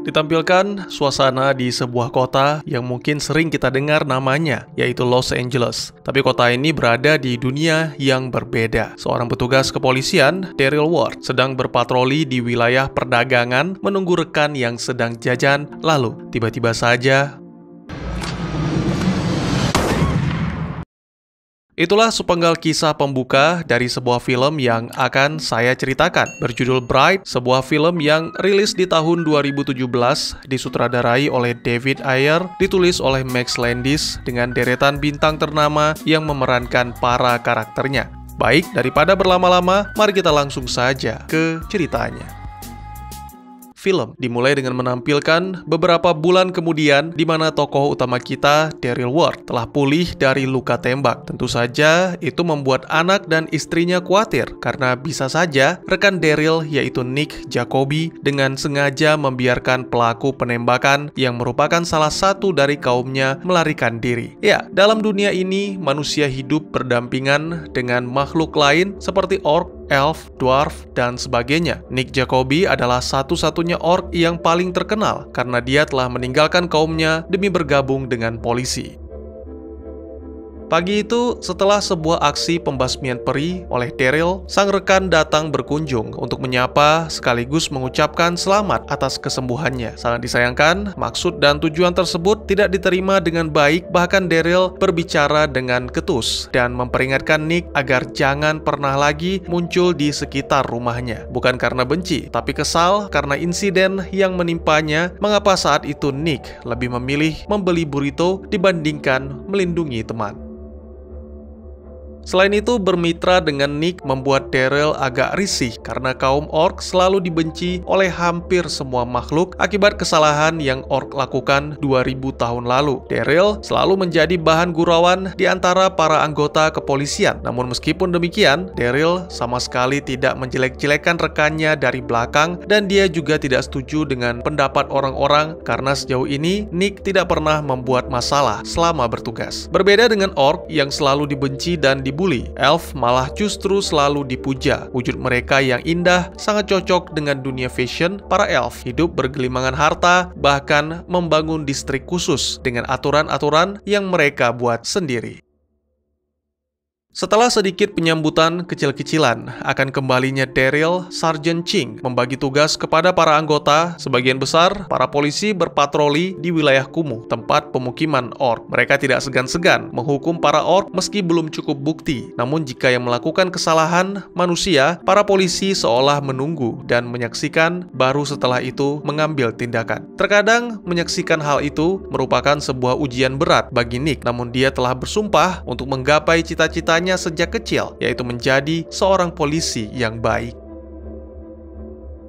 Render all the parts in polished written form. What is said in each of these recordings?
Ditampilkan suasana di sebuah kota yang mungkin sering kita dengar namanya, yaitu Los Angeles. Tapi kota ini berada di dunia yang berbeda. Seorang petugas kepolisian, Daryl Ward, sedang berpatroli di wilayah perdagangan menunggu rekan yang sedang jajan, lalu tiba-tiba saja itulah sepenggal kisah pembuka dari sebuah film yang akan saya ceritakan. Berjudul Bright, sebuah film yang rilis di tahun 2017, disutradarai oleh David Ayer, ditulis oleh Max Landis dengan deretan bintang ternama yang memerankan para karakternya. Baik, daripada berlama-lama, mari kita langsung saja ke ceritanya. Film dimulai dengan menampilkan beberapa bulan kemudian di mana tokoh utama kita, Daryl Ward, telah pulih dari luka tembak. Tentu saja itu membuat anak dan istrinya khawatir karena bisa saja rekan Daryl yaitu Nick Jacoby dengan sengaja membiarkan pelaku penembakan yang merupakan salah satu dari kaumnya melarikan diri. Ya, dalam dunia ini manusia hidup berdampingan dengan makhluk lain seperti orc, elf, dwarf, dan sebagainya. Nick Jacoby adalah satu-satunya orc yang paling terkenal karena dia telah meninggalkan kaumnya demi bergabung dengan polisi. Pagi itu, setelah sebuah aksi pembasmian peri oleh Daryl, sang rekan datang berkunjung untuk menyapa sekaligus mengucapkan selamat atas kesembuhannya. Sangat disayangkan, maksud dan tujuan tersebut tidak diterima dengan baik, bahkan Daryl berbicara dengan ketus dan memperingatkan Nick agar jangan pernah lagi muncul di sekitar rumahnya. Bukan karena benci, tapi kesal karena insiden yang menimpanya, mengapa saat itu Nick lebih memilih membeli burrito dibandingkan melindungi teman. Selain itu, bermitra dengan Nick membuat Daryl agak risih karena kaum orc selalu dibenci oleh hampir semua makhluk akibat kesalahan yang orc lakukan 2000 tahun lalu. Daryl selalu menjadi bahan gurauan di antara para anggota kepolisian. Namun meskipun demikian, Daryl sama sekali tidak menjelek-jelekan rekannya dari belakang dan dia juga tidak setuju dengan pendapat orang-orang karena sejauh ini Nick tidak pernah membuat masalah selama bertugas. Berbeda dengan orc yang selalu dibenci dan dibully, elf malah justru selalu dipuja. Wujud mereka yang indah sangat cocok dengan dunia fashion. Para elf hidup bergelimangan harta, bahkan membangun distrik khusus dengan aturan-aturan yang mereka buat sendiri. Setelah sedikit penyambutan kecil-kecilan akan kembalinya Daryl, Sergeant Ching membagi tugas kepada para anggota. Sebagian besar para polisi berpatroli di wilayah kumuh, tempat pemukiman orc. Mereka tidak segan-segan menghukum para orc meski belum cukup bukti. Namun jika yang melakukan kesalahan manusia, para polisi seolah menunggu dan menyaksikan, baru setelah itu mengambil tindakan. Terkadang menyaksikan hal itu merupakan sebuah ujian berat bagi Nick, namun dia telah bersumpah untuk menggapai cita-citanya sejak kecil, yaitu menjadi seorang polisi yang baik.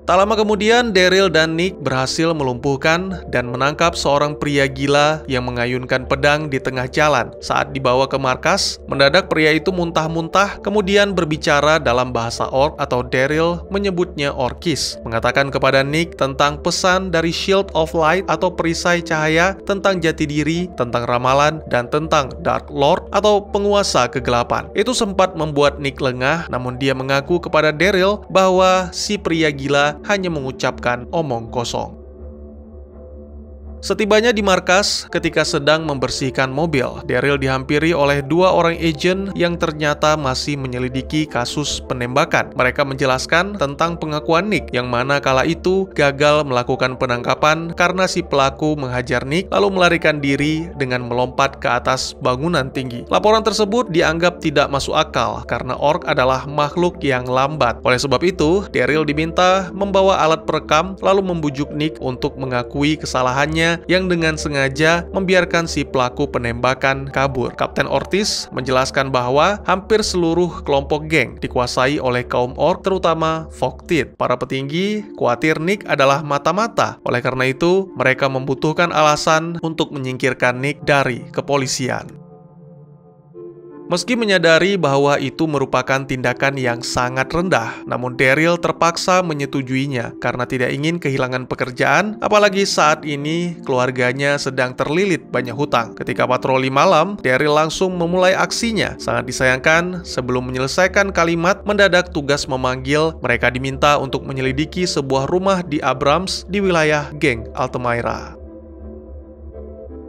Tak lama kemudian, Daryl dan Nick berhasil melumpuhkan dan menangkap seorang pria gila yang mengayunkan pedang di tengah jalan. Saat dibawa ke markas, mendadak pria itu muntah-muntah, kemudian berbicara dalam bahasa orc atau Daryl menyebutnya orkis, mengatakan kepada Nick tentang pesan dari Shield of Light atau perisai cahaya, tentang jati diri, tentang ramalan, dan tentang Dark Lord atau penguasa kegelapan. Itu sempat membuat Nick lengah, namun dia mengaku kepada Daryl bahwa si pria gila hanya mengucapkan omong kosong. Setibanya di markas, ketika sedang membersihkan mobil, Daryl dihampiri oleh dua orang agen yang ternyata masih menyelidiki kasus penembakan. Mereka menjelaskan tentang pengakuan Nick, yang mana kala itu gagal melakukan penangkapan karena si pelaku menghajar Nick lalu melarikan diri dengan melompat ke atas bangunan tinggi. Laporan tersebut dianggap tidak masuk akal karena orc adalah makhluk yang lambat. Oleh sebab itu, Daryl diminta membawa alat perekam lalu membujuk Nick untuk mengakui kesalahannya yang dengan sengaja membiarkan si pelaku penembakan kabur. Kapten Ortiz menjelaskan bahwa hampir seluruh kelompok geng dikuasai oleh kaum orc, terutama Fogtith. Para petinggi khawatir Nick adalah mata-mata. Oleh karena itu, mereka membutuhkan alasan untuk menyingkirkan Nick dari kepolisian. Meski menyadari bahwa itu merupakan tindakan yang sangat rendah, namun Daryl terpaksa menyetujuinya karena tidak ingin kehilangan pekerjaan, apalagi saat ini keluarganya sedang terlilit banyak hutang. Ketika patroli malam, Daryl langsung memulai aksinya. Sangat disayangkan, sebelum menyelesaikan kalimat, mendadak tugas memanggil mereka diminta untuk menyelidiki sebuah rumah di Abrams di wilayah geng Altamira.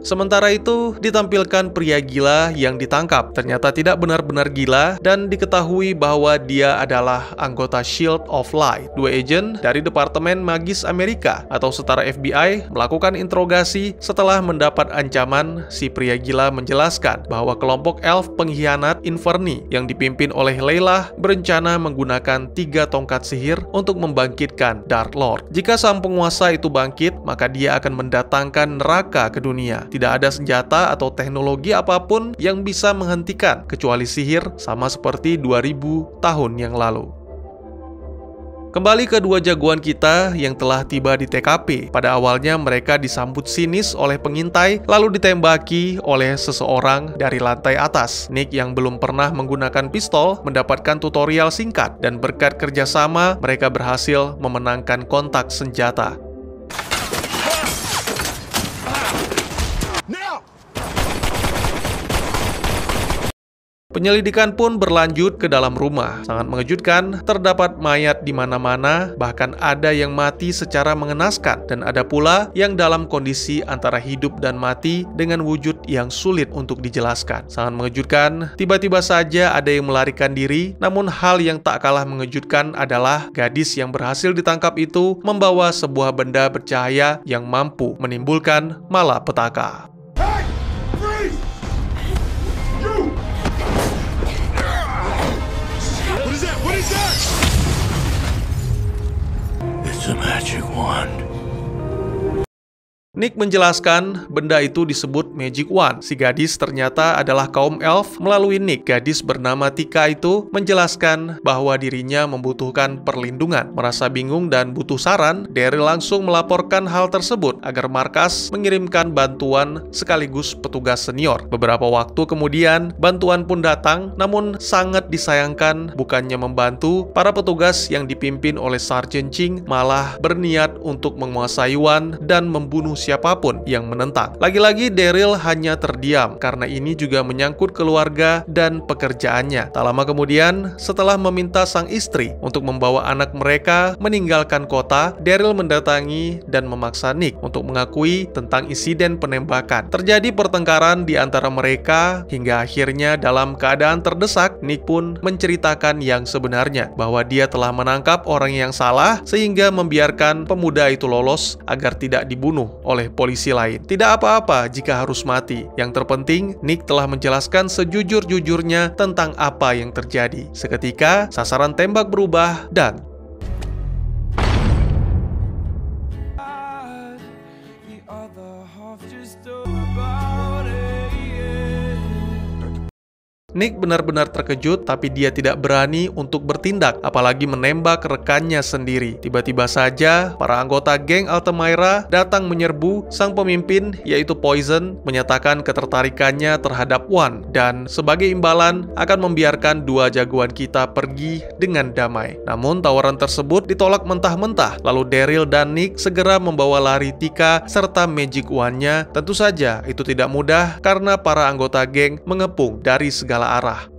Sementara itu, ditampilkan pria gila yang ditangkap. Ternyata tidak benar-benar gila dan diketahui bahwa dia adalah anggota Shield of Light. Dua agen dari Departemen Magis Amerika atau setara FBI melakukan interogasi setelah mendapat ancaman. Si pria gila menjelaskan bahwa kelompok elf pengkhianat Inferni yang dipimpin oleh Layla berencana menggunakan 3 tongkat sihir untuk membangkitkan Dark Lord. Jika sang penguasa itu bangkit, maka dia akan mendatangkan neraka ke dunia. Tidak ada senjata atau teknologi apapun yang bisa menghentikan kecuali sihir, sama seperti 2000 tahun yang lalu. Kembali ke dua jagoan kita yang telah tiba di TKP. Pada awalnya mereka disambut sinis oleh pengintai, lalu ditembaki oleh seseorang dari lantai atas. Nick yang belum pernah menggunakan pistol mendapatkan tutorial singkat, dan berkat kerjasama mereka berhasil memenangkan kontak senjata. Penyelidikan pun berlanjut ke dalam rumah. Sangat mengejutkan, terdapat mayat di mana-mana, bahkan ada yang mati secara mengenaskan, dan ada pula yang dalam kondisi antara hidup dan mati dengan wujud yang sulit untuk dijelaskan. Sangat mengejutkan, tiba-tiba saja ada yang melarikan diri, namun hal yang tak kalah mengejutkan adalah gadis yang berhasil ditangkap itu membawa sebuah benda bercahaya yang mampu menimbulkan malapetaka. It's a magic wand. Nick menjelaskan benda itu disebut Magic Wand. Si gadis ternyata adalah kaum elf. Melalui Nick, gadis bernama Tika itu menjelaskan bahwa dirinya membutuhkan perlindungan. Merasa bingung dan butuh saran, Daryl langsung melaporkan hal tersebut agar markas mengirimkan bantuan sekaligus petugas senior. Beberapa waktu kemudian, bantuan pun datang, namun sangat disayangkan bukannya membantu, para petugas yang dipimpin oleh Sergeant Ching malah berniat untuk menguasai Wand dan membunuh siapapun yang menentang. Lagi-lagi Daryl hanya terdiam karena ini juga menyangkut keluarga dan pekerjaannya. Tak lama kemudian, setelah meminta sang istri untuk membawa anak mereka meninggalkan kota, Daryl mendatangi dan memaksa Nick untuk mengakui tentang insiden penembakan. Terjadi pertengkaran di antara mereka hingga akhirnya dalam keadaan terdesak, Nick pun menceritakan yang sebenarnya, bahwa dia telah menangkap orang yang salah sehingga membiarkan pemuda itu lolos agar tidak dibunuh oleh polisi lain. Tidak apa-apa jika harus mati. Yang terpenting, Nick telah menjelaskan sejujur-jujurnya tentang apa yang terjadi. Seketika, sasaran tembak berubah dan Nick benar-benar terkejut, tapi dia tidak berani untuk bertindak, apalagi menembak rekannya sendiri. Tiba-tiba saja, para anggota geng Altamira datang menyerbu. Sang pemimpin, yaitu Poison, menyatakan ketertarikannya terhadap Wand, dan sebagai imbalan akan membiarkan dua jagoan kita pergi dengan damai. Namun tawaran tersebut ditolak mentah-mentah. Lalu Daryl dan Nick segera membawa lari Tika serta Magic Wand-nya. Tentu saja itu tidak mudah karena para anggota geng mengepung dari segala arah.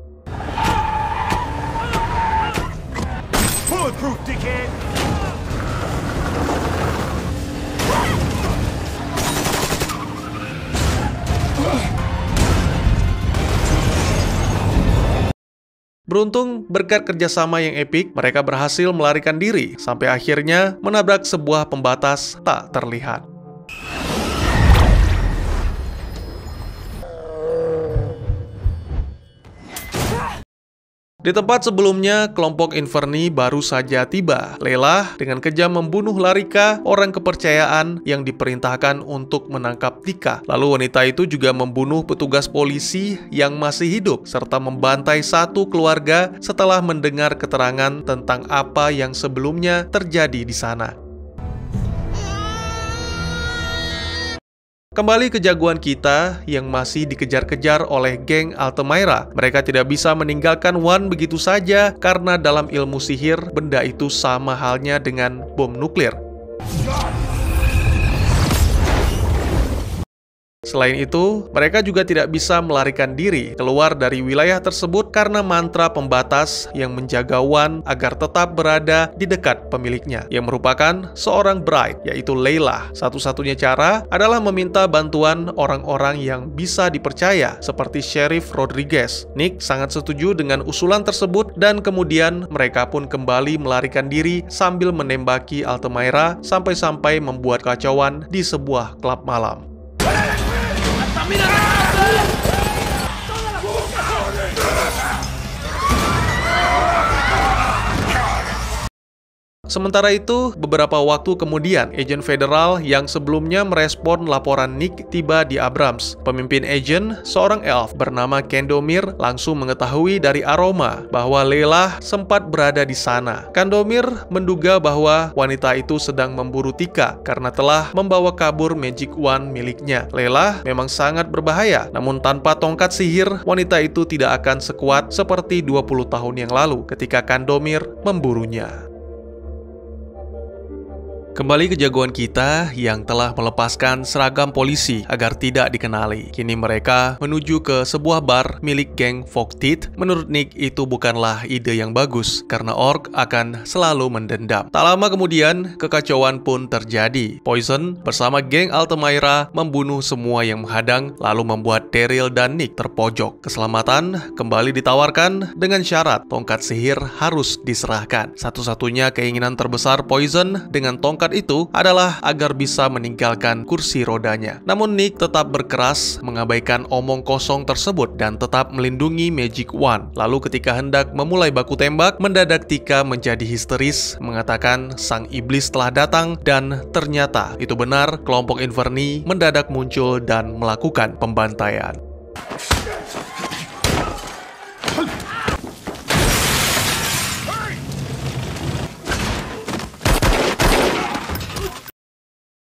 Beruntung, berkat kerjasama yang epik, mereka berhasil melarikan diri sampai akhirnya menabrak sebuah pembatas tak terlihat. Di tempat sebelumnya, kelompok Inferni baru saja tiba. Layla dengan kejam membunuh Larika, orang kepercayaan yang diperintahkan untuk menangkap Tika. Lalu wanita itu juga membunuh petugas polisi yang masih hidup, serta membantai satu keluarga setelah mendengar keterangan tentang apa yang sebelumnya terjadi di sana. Kembali ke jagoan kita yang masih dikejar-kejar oleh geng Altamira. Mereka tidak bisa meninggalkan Wan begitu saja karena dalam ilmu sihir, benda itu sama halnya dengan bom nuklir. Selain itu, mereka juga tidak bisa melarikan diri keluar dari wilayah tersebut karena mantra pembatas yang menjaga Wan agar tetap berada di dekat pemiliknya, yang merupakan seorang bride, yaitu Layla. Satu-satunya cara adalah meminta bantuan orang-orang yang bisa dipercaya, seperti Sheriff Rodriguez. Nick sangat setuju dengan usulan tersebut, dan kemudian mereka pun kembali melarikan diri sambil menembaki Altamira sampai-sampai membuat kacauan di sebuah klub malam. Sementara itu, beberapa waktu kemudian, agen federal yang sebelumnya merespon laporan Nick tiba di Abrams. Pemimpin agen, seorang elf bernama Candomir, langsung mengetahui dari aroma bahwa Layla sempat berada di sana. Candomir menduga bahwa wanita itu sedang memburu Tika karena telah membawa kabur Magic Wand miliknya. Layla memang sangat berbahaya, namun tanpa tongkat sihir, wanita itu tidak akan sekuat seperti 20 tahun yang lalu ketika Candomir memburunya. Kembali ke jagoan kita yang telah melepaskan seragam polisi agar tidak dikenali. Kini mereka menuju ke sebuah bar milik geng Fogteeth. Menurut Nick, itu bukanlah ide yang bagus karena orc akan selalu mendendam. Tak lama kemudian, kekacauan pun terjadi. Poison bersama geng Altamira membunuh semua yang menghadang, lalu membuat Daryl dan Nick terpojok. Keselamatan kembali ditawarkan dengan syarat tongkat sihir harus diserahkan. Satu-satunya keinginan terbesar Poison dengan tongkat itu adalah agar bisa meninggalkan kursi rodanya. Namun Nick tetap berkeras mengabaikan omong kosong tersebut dan tetap melindungi Magic Wand. Lalu ketika hendak memulai baku tembak, mendadak Tika menjadi histeris mengatakan sang iblis telah datang, dan ternyata itu benar, kelompok Inferni mendadak muncul dan melakukan pembantaian.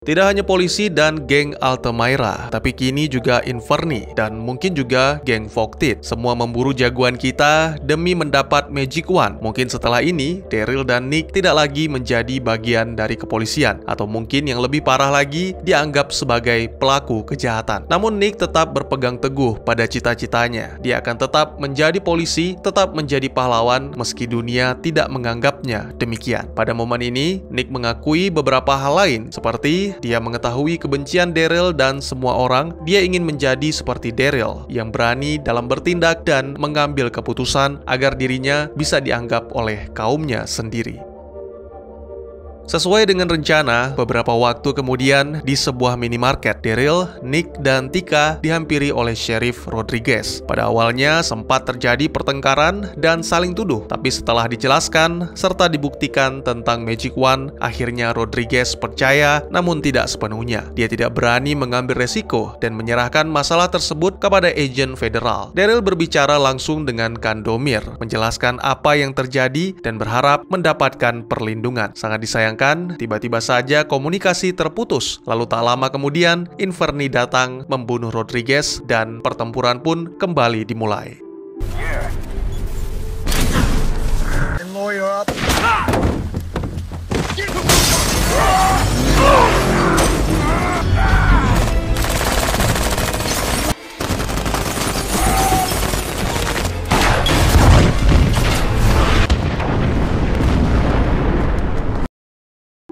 Tidak hanya polisi dan geng Altamira, tapi kini juga Inferni dan mungkin juga geng Fogteeth. Semua memburu jagoan kita demi mendapat Magic Wand. Mungkin setelah ini, Daryl dan Nick tidak lagi menjadi bagian dari kepolisian, atau mungkin yang lebih parah lagi, dianggap sebagai pelaku kejahatan. Namun Nick tetap berpegang teguh pada cita-citanya. Dia akan tetap menjadi polisi, tetap menjadi pahlawan meski dunia tidak menganggapnya demikian. Pada momen ini, Nick mengakui beberapa hal lain, seperti dia mengetahui kebencian Daryl dan semua orang. Dia ingin menjadi seperti Daryl, yang berani dalam bertindak dan mengambil keputusan agar dirinya bisa dianggap oleh kaumnya sendiri. Sesuai dengan rencana, beberapa waktu kemudian di sebuah minimarket, Daryl, Nick, dan Tika dihampiri oleh Sheriff Rodriguez. Pada awalnya sempat terjadi pertengkaran dan saling tuduh, tapi setelah dijelaskan serta dibuktikan tentang Magic Wand, akhirnya Rodriguez percaya, namun tidak sepenuhnya. Dia tidak berani mengambil resiko dan menyerahkan masalah tersebut kepada agen federal. Daryl berbicara langsung dengan Candomir, menjelaskan apa yang terjadi dan berharap mendapatkan perlindungan. Sangat disayangkan, tiba-tiba saja komunikasi terputus. Lalu tak lama kemudian, Inferni datang membunuh Rodriguez dan pertempuran pun kembali dimulai.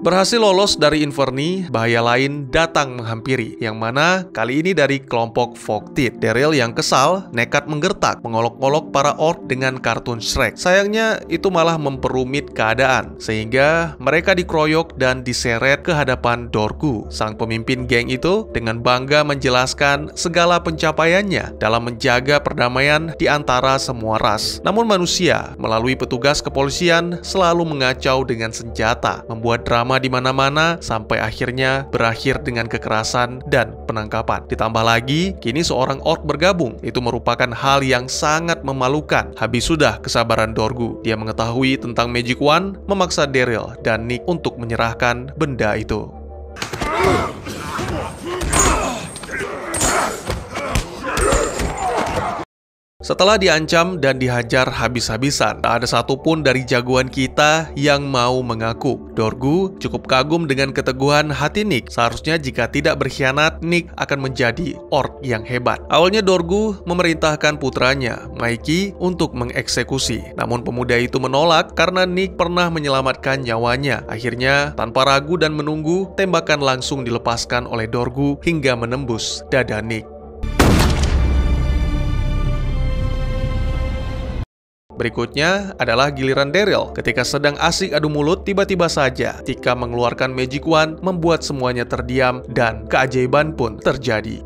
Berhasil lolos dari Inferni, bahaya lain datang menghampiri, yang mana kali ini dari kelompok Fogteeth. Daryl yang kesal nekat menggertak, mengolok-olok para orc dengan kartun Shrek. Sayangnya itu malah memperumit keadaan, sehingga mereka dikeroyok dan diseret ke hadapan Dorgu. Sang pemimpin geng itu dengan bangga menjelaskan segala pencapaiannya dalam menjaga perdamaian di antara semua ras. Namun manusia melalui petugas kepolisian selalu mengacau dengan senjata, membuat drama di mana-mana sampai akhirnya berakhir dengan kekerasan dan penangkapan. Ditambah lagi, kini seorang orc bergabung. Itu merupakan hal yang sangat memalukan. Habis sudah kesabaran Dorgu. Dia mengetahui tentang Magic Wand, memaksa Daryl dan Nick untuk menyerahkan benda itu. Setelah diancam dan dihajar habis-habisan, tak ada satupun dari jagoan kita yang mau mengaku. Dorgu cukup kagum dengan keteguhan hati Nick. Seharusnya jika tidak berkhianat, Nick akan menjadi orc yang hebat. Awalnya Dorgu memerintahkan putranya, Mikey, untuk mengeksekusi. Namun pemuda itu menolak karena Nick pernah menyelamatkan nyawanya. Akhirnya, tanpa ragu dan menunggu, tembakan langsung dilepaskan oleh Dorgu hingga menembus dada Nick. Berikutnya adalah giliran Daryl. Ketika sedang asik adu mulut, tiba-tiba saja Tika mengeluarkan Magic Wand, membuat semuanya terdiam dan keajaiban pun terjadi.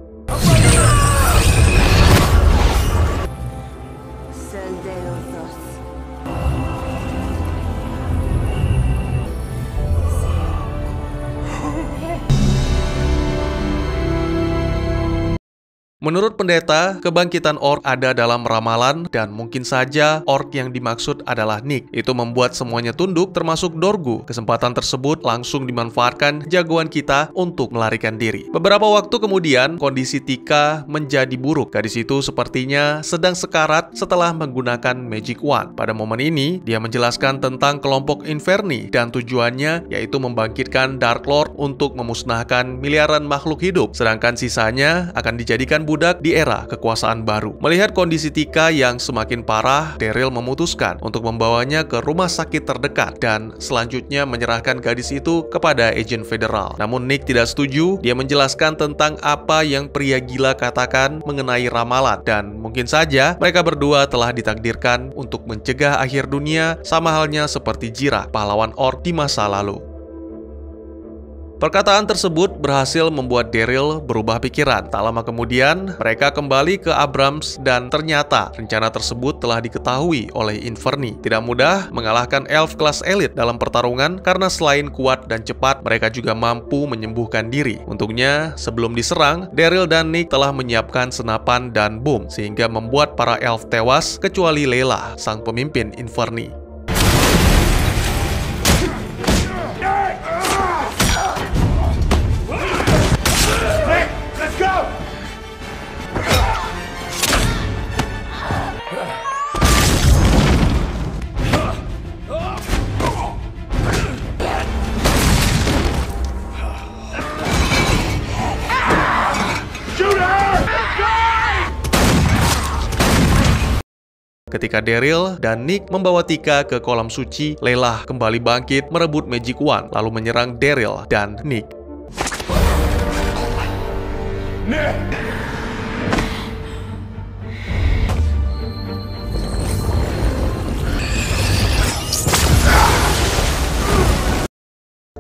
Menurut pendeta, kebangkitan orc ada dalam ramalan dan mungkin saja orc yang dimaksud adalah Nick. Itu membuat semuanya tunduk termasuk Dorgu. Kesempatan tersebut langsung dimanfaatkan jagoan kita untuk melarikan diri. Beberapa waktu kemudian, kondisi Tika menjadi buruk. Gadis itu sepertinya sedang sekarat setelah menggunakan Magic Wand. Pada momen ini, dia menjelaskan tentang kelompok Inferni dan tujuannya yaitu membangkitkan Dark Lord untuk memusnahkan miliaran makhluk hidup. Sedangkan sisanya akan dijadikan budak di era kekuasaan baru. Melihat kondisi Tika yang semakin parah, Daryl memutuskan untuk membawanya ke rumah sakit terdekat dan selanjutnya menyerahkan gadis itu kepada agen federal. Namun Nick tidak setuju. Dia menjelaskan tentang apa yang pria gila katakan mengenai ramalan dan mungkin saja mereka berdua telah ditakdirkan untuk mencegah akhir dunia, sama halnya seperti Jira, pahlawan orc di masa lalu. Perkataan tersebut berhasil membuat Daryl berubah pikiran. Tak lama kemudian, mereka kembali ke Abrams dan ternyata rencana tersebut telah diketahui oleh Inferni. Tidak mudah mengalahkan elf kelas elit dalam pertarungan karena selain kuat dan cepat, mereka juga mampu menyembuhkan diri. Untungnya, sebelum diserang, Daryl dan Nick telah menyiapkan senapan dan bom sehingga membuat para elf tewas kecuali Layla, sang pemimpin Inferni. Ketika Daryl dan Nick membawa Tika ke kolam suci, Layla kembali bangkit merebut Magic Wand lalu menyerang Daryl dan Nick.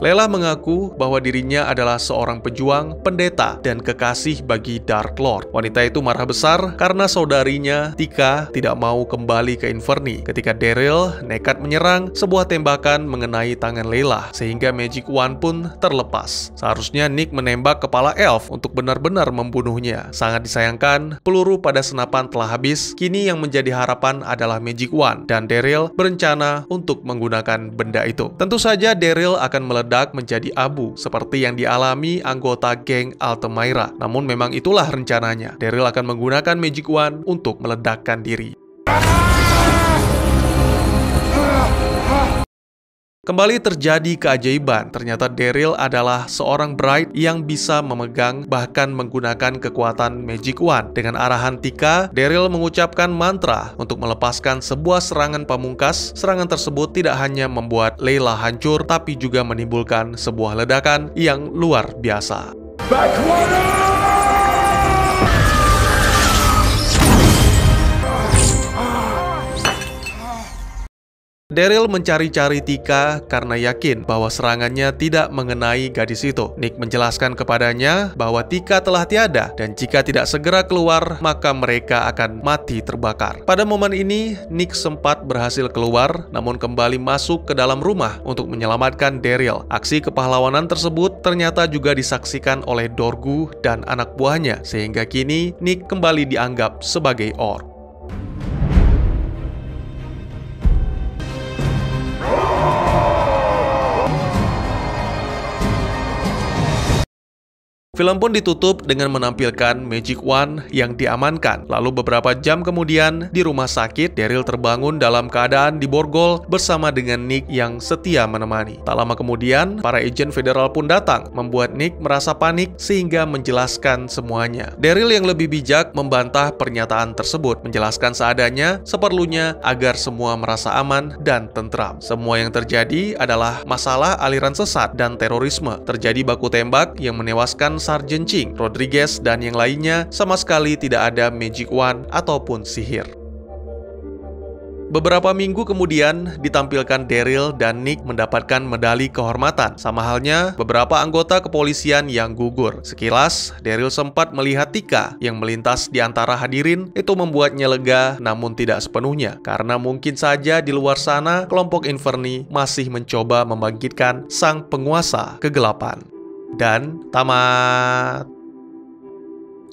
Layla mengaku bahwa dirinya adalah seorang pejuang, pendeta, dan kekasih bagi Dark Lord. Wanita itu marah besar karena saudarinya, Tika, tidak mau kembali ke Inferni. Ketika Daryl nekat menyerang, sebuah tembakan mengenai tangan Layla, sehingga Magic Wand pun terlepas. Seharusnya Nick menembak kepala elf untuk benar-benar membunuhnya. Sangat disayangkan, peluru pada senapan telah habis. Kini yang menjadi harapan adalah Magic Wand, dan Daryl berencana untuk menggunakan benda itu. Tentu saja Daryl akan meledak menjadi abu seperti yang dialami anggota geng Altamira. Namun memang itulah rencananya. Daryl akan menggunakan Magic Wand untuk meledakkan diri. Kembali terjadi keajaiban. Ternyata Daryl adalah seorang Bright yang bisa memegang bahkan menggunakan kekuatan Magic Wand. Dengan arahan Tika, Daryl mengucapkan mantra untuk melepaskan sebuah serangan pamungkas. Serangan tersebut tidak hanya membuat Layla hancur, tapi juga menimbulkan sebuah ledakan yang luar biasa. Daryl mencari-cari Tika karena yakin bahwa serangannya tidak mengenai gadis itu. Nick menjelaskan kepadanya bahwa Tika telah tiada dan jika tidak segera keluar, maka mereka akan mati terbakar. Pada momen ini, Nick sempat berhasil keluar, namun kembali masuk ke dalam rumah untuk menyelamatkan Daryl. Aksi kepahlawanan tersebut ternyata juga disaksikan oleh Dorgu dan anak buahnya, sehingga kini Nick kembali dianggap sebagai orc. Film pun ditutup dengan menampilkan Magic Wand yang diamankan. Lalu beberapa jam kemudian, di rumah sakit, Daryl terbangun dalam keadaan diborgol bersama dengan Nick yang setia menemani. Tak lama kemudian, para agen federal pun datang, membuat Nick merasa panik sehingga menjelaskan semuanya. Daryl yang lebih bijak membantah pernyataan tersebut, menjelaskan seadanya, seperlunya agar semua merasa aman dan tentram. Semua yang terjadi adalah masalah aliran sesat dan terorisme. Terjadi baku tembak yang menewaskan Sergeant Ching, Rodriguez, dan yang lainnya. Sama sekali tidak ada Magic Wand ataupun sihir. Beberapa minggu kemudian ditampilkan Daryl dan Nick mendapatkan medali kehormatan. Sama halnya beberapa anggota kepolisian yang gugur. Sekilas, Daryl sempat melihat Tika yang melintas di antara hadirin. Itu membuatnya lega, namun tidak sepenuhnya. Karena mungkin saja di luar sana, kelompok Inferni masih mencoba membangkitkan sang penguasa kegelapan. Dan tamat.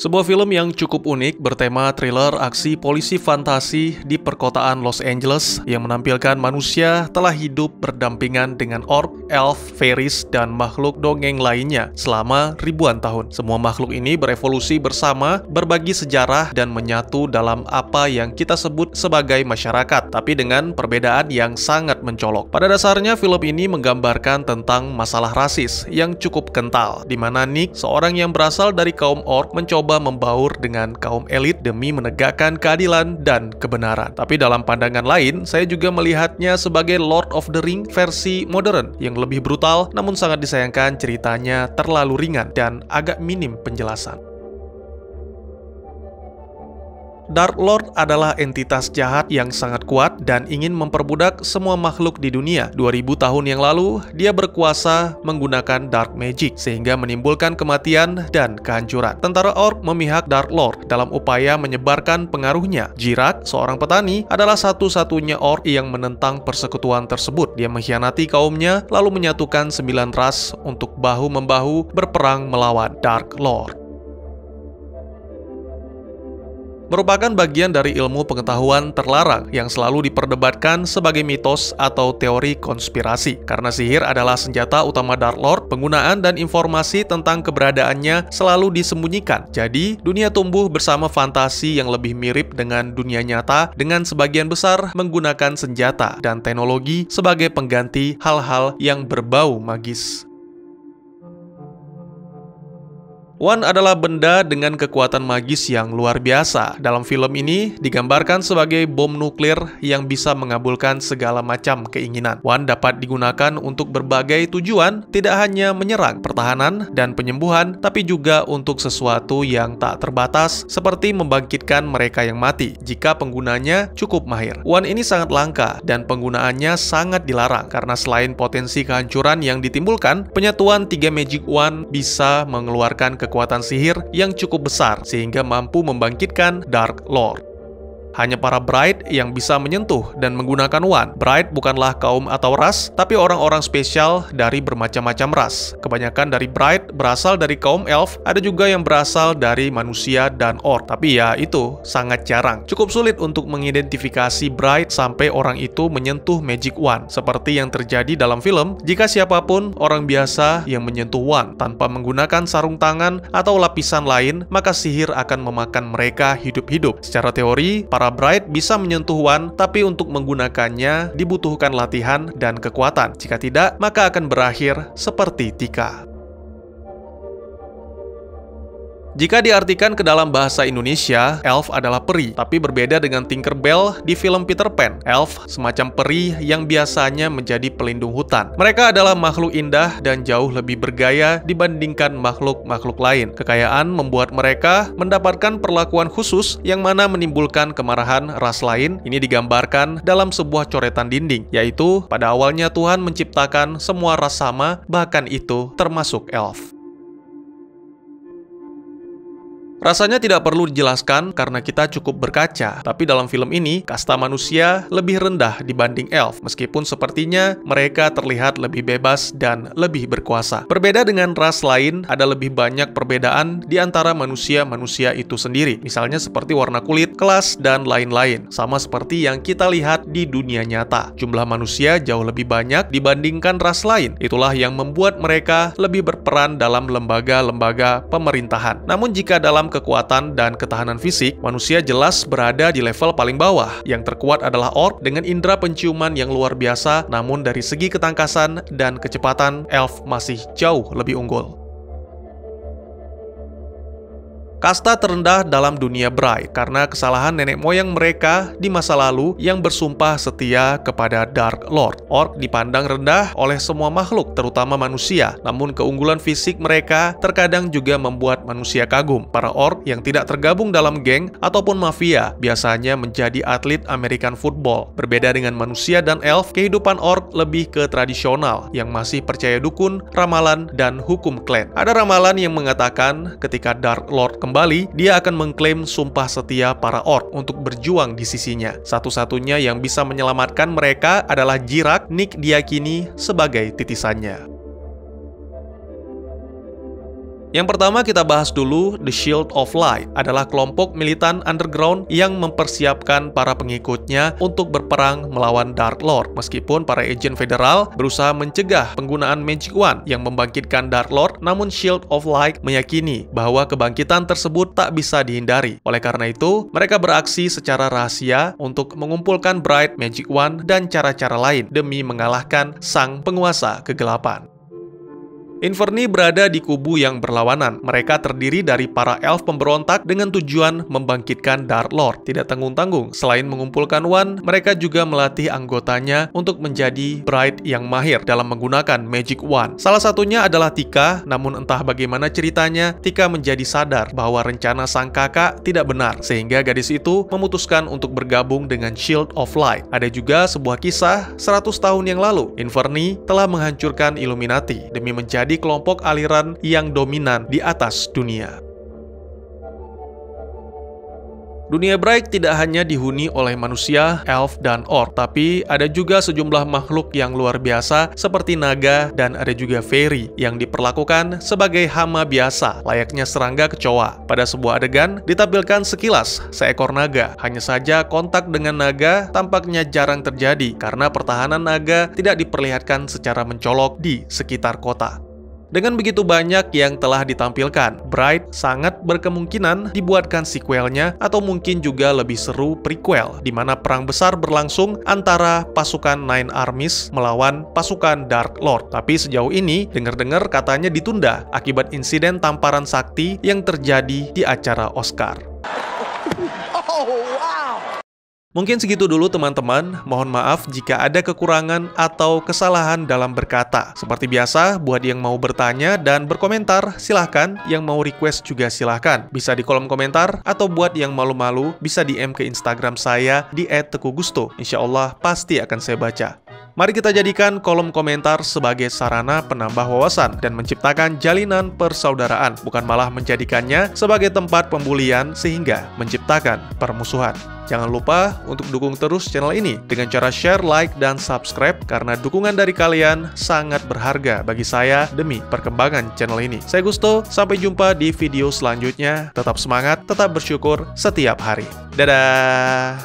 Sebuah film yang cukup unik bertema thriller aksi polisi fantasi di perkotaan Los Angeles yang menampilkan manusia telah hidup berdampingan dengan orc, elf, fairies, dan makhluk dongeng lainnya selama ribuan tahun. Semua makhluk ini berevolusi bersama, berbagi sejarah, dan menyatu dalam apa yang kita sebut sebagai masyarakat, tapi dengan perbedaan yang sangat mencolok. Pada dasarnya, film ini menggambarkan tentang masalah rasis yang cukup kental, di mana Nick, seorang yang berasal dari kaum orc, mencoba membaur dengan kaum elit demi menegakkan keadilan dan kebenaran. Tapi dalam pandangan lain, saya juga melihatnya sebagai Lord of the Ring versi modern yang lebih brutal, namun sangat disayangkan ceritanya terlalu ringan dan agak minim penjelasan. Dark Lord adalah entitas jahat yang sangat kuat dan ingin memperbudak semua makhluk di dunia. 2000 tahun yang lalu, dia berkuasa menggunakan Dark Magic, sehingga menimbulkan kematian dan kehancuran. Tentara Orc memihak Dark Lord dalam upaya menyebarkan pengaruhnya. Jirak, seorang petani, adalah satu-satunya Orc yang menentang persekutuan tersebut. Dia mengkhianati kaumnya, lalu menyatukan 9 ras untuk bahu-membahu berperang melawan Dark Lord. Merupakan bagian dari ilmu pengetahuan terlarang yang selalu diperdebatkan sebagai mitos atau teori konspirasi. Karena sihir adalah senjata utama Dark Lord, penggunaan dan informasi tentang keberadaannya selalu disembunyikan. Jadi, dunia tumbuh bersama fantasi yang lebih mirip dengan dunia nyata, dengan sebagian besar menggunakan senjata dan teknologi sebagai pengganti hal-hal yang berbau magis. Wand adalah benda dengan kekuatan magis yang luar biasa. Dalam film ini digambarkan sebagai bom nuklir yang bisa mengabulkan segala macam keinginan. Wand dapat digunakan untuk berbagai tujuan, tidak hanya menyerang, pertahanan, dan penyembuhan, tapi juga untuk sesuatu yang tak terbatas, seperti membangkitkan mereka yang mati, jika penggunanya cukup mahir. Wand ini sangat langka, dan penggunaannya sangat dilarang, karena selain potensi kehancuran yang ditimbulkan, penyatuan 3 Magic Wand bisa mengeluarkan kekuatan sihir yang cukup besar sehingga mampu membangkitkan Dark Lord. Hanya para Bright yang bisa menyentuh dan menggunakan wand. Bright bukanlah kaum atau ras, tapi orang-orang spesial dari bermacam-macam ras. Kebanyakan dari Bright berasal dari kaum elf, ada juga yang berasal dari manusia dan orc. Tapi ya itu sangat jarang. Cukup sulit untuk mengidentifikasi Bright sampai orang itu menyentuh Magic Wand. Seperti yang terjadi dalam film, jika siapapun orang biasa yang menyentuh wand tanpa menggunakan sarung tangan atau lapisan lain, maka sihir akan memakan mereka hidup-hidup. Secara teori, para Bright bisa menyentuh wand, tapi untuk menggunakannya dibutuhkan latihan dan kekuatan. Jika tidak, maka akan berakhir seperti Tika. Jika diartikan ke dalam bahasa Indonesia, elf adalah peri, tapi berbeda dengan Tinkerbell di film Peter Pan. Elf semacam peri yang biasanya menjadi pelindung hutan. Mereka adalah makhluk indah dan jauh lebih bergaya dibandingkan makhluk-makhluk lain. Kekayaan membuat mereka mendapatkan perlakuan khusus yang mana menimbulkan kemarahan ras lain. Ini digambarkan dalam sebuah coretan dinding, yaitu pada awalnya Tuhan menciptakan semua ras sama, bahkan itu termasuk elf. Rasanya tidak perlu dijelaskan karena kita cukup berkaca, tapi dalam film ini, kasta manusia lebih rendah dibanding elf, meskipun sepertinya mereka terlihat lebih bebas dan lebih berkuasa. Berbeda dengan ras lain, ada lebih banyak perbedaan di antara manusia-manusia itu sendiri, misalnya seperti warna kulit, kelas, dan lain-lain, sama seperti yang kita lihat di dunia nyata. Jumlah manusia jauh lebih banyak dibandingkan ras lain, itulah yang membuat mereka lebih berperan dalam lembaga-lembaga pemerintahan. Namun jika dalam kekuatan dan ketahanan fisik, manusia jelas berada di level paling bawah. Yang terkuat adalah orc dengan indera penciuman yang luar biasa, namun dari segi ketangkasan dan kecepatan, elf masih jauh lebih unggul. Kasta terendah dalam dunia Bright karena kesalahan nenek moyang mereka di masa lalu yang bersumpah setia kepada Dark Lord. Orc dipandang rendah oleh semua makhluk, terutama manusia. Namun keunggulan fisik mereka terkadang juga membuat manusia kagum. Para orc yang tidak tergabung dalam geng ataupun mafia biasanya menjadi atlet American football. Berbeda dengan manusia dan elf, kehidupan orc lebih ke tradisional yang masih percaya dukun, ramalan, dan hukum klan. Ada ramalan yang mengatakan ketika Dark Lord kembali, dia akan mengklaim sumpah setia para orc untuk berjuang di sisinya. Satu-satunya yang bisa menyelamatkan mereka adalah Jirak. Nick diyakini sebagai titisannya. Yang pertama kita bahas dulu, The Shield of Light adalah kelompok militan underground yang mempersiapkan para pengikutnya untuk berperang melawan Dark Lord. Meskipun para agen federal berusaha mencegah penggunaan Magic Wand yang membangkitkan Dark Lord, namun Shield of Light meyakini bahwa kebangkitan tersebut tak bisa dihindari. Oleh karena itu, mereka beraksi secara rahasia untuk mengumpulkan Bright Magic Wand dan cara-cara lain demi mengalahkan sang penguasa kegelapan. Inferni berada di kubu yang berlawanan. Mereka terdiri dari para elf pemberontak dengan tujuan membangkitkan Dark Lord. Tidak tanggung-tanggung, selain mengumpulkan wand, mereka juga melatih anggotanya untuk menjadi Bright yang mahir dalam menggunakan Magic Wand. Salah satunya adalah Tika, namun entah bagaimana ceritanya, Tika menjadi sadar bahwa rencana sang kakak tidak benar, sehingga gadis itu memutuskan untuk bergabung dengan Shield of Light. Ada juga sebuah kisah 100 tahun yang lalu, Inferni telah menghancurkan Illuminati demi menjadi kelompok aliran yang dominan di atas dunia. Dunia Bright tidak hanya dihuni oleh manusia, elf, dan orc, tapi ada juga sejumlah makhluk yang luar biasa seperti naga dan ada juga fairy yang diperlakukan sebagai hama biasa, layaknya serangga kecoa. Pada sebuah adegan ditampilkan sekilas seekor naga. Hanya saja kontak dengan naga tampaknya jarang terjadi karena pertahanan naga tidak diperlihatkan secara mencolok di sekitar kota. Dengan begitu banyak yang telah ditampilkan, Bright sangat berkemungkinan dibuatkan sequelnya atau mungkin juga lebih seru prequel, di mana perang besar berlangsung antara pasukan Nine Armies melawan pasukan Dark Lord. Tapi sejauh ini, dengar-dengar katanya ditunda akibat insiden tamparan sakti yang terjadi di acara Oscar. Mungkin segitu dulu teman-teman, mohon maaf jika ada kekurangan atau kesalahan dalam berkata. Seperti biasa, buat yang mau bertanya dan berkomentar, silahkan. Yang mau request juga silahkan. Bisa di kolom komentar, atau buat yang malu-malu, bisa DM ke Instagram saya di @teguhgusto. Insya Allah pasti akan saya baca. Mari kita jadikan kolom komentar sebagai sarana penambah wawasan dan menciptakan jalinan persaudaraan, bukan malah menjadikannya sebagai tempat pembulian sehingga menciptakan permusuhan. Jangan lupa untuk dukung terus channel ini dengan cara share, like, dan subscribe karena dukungan dari kalian sangat berharga bagi saya demi perkembangan channel ini. Saya Gusto, sampai jumpa di video selanjutnya. Tetap semangat, tetap bersyukur setiap hari. Dadah!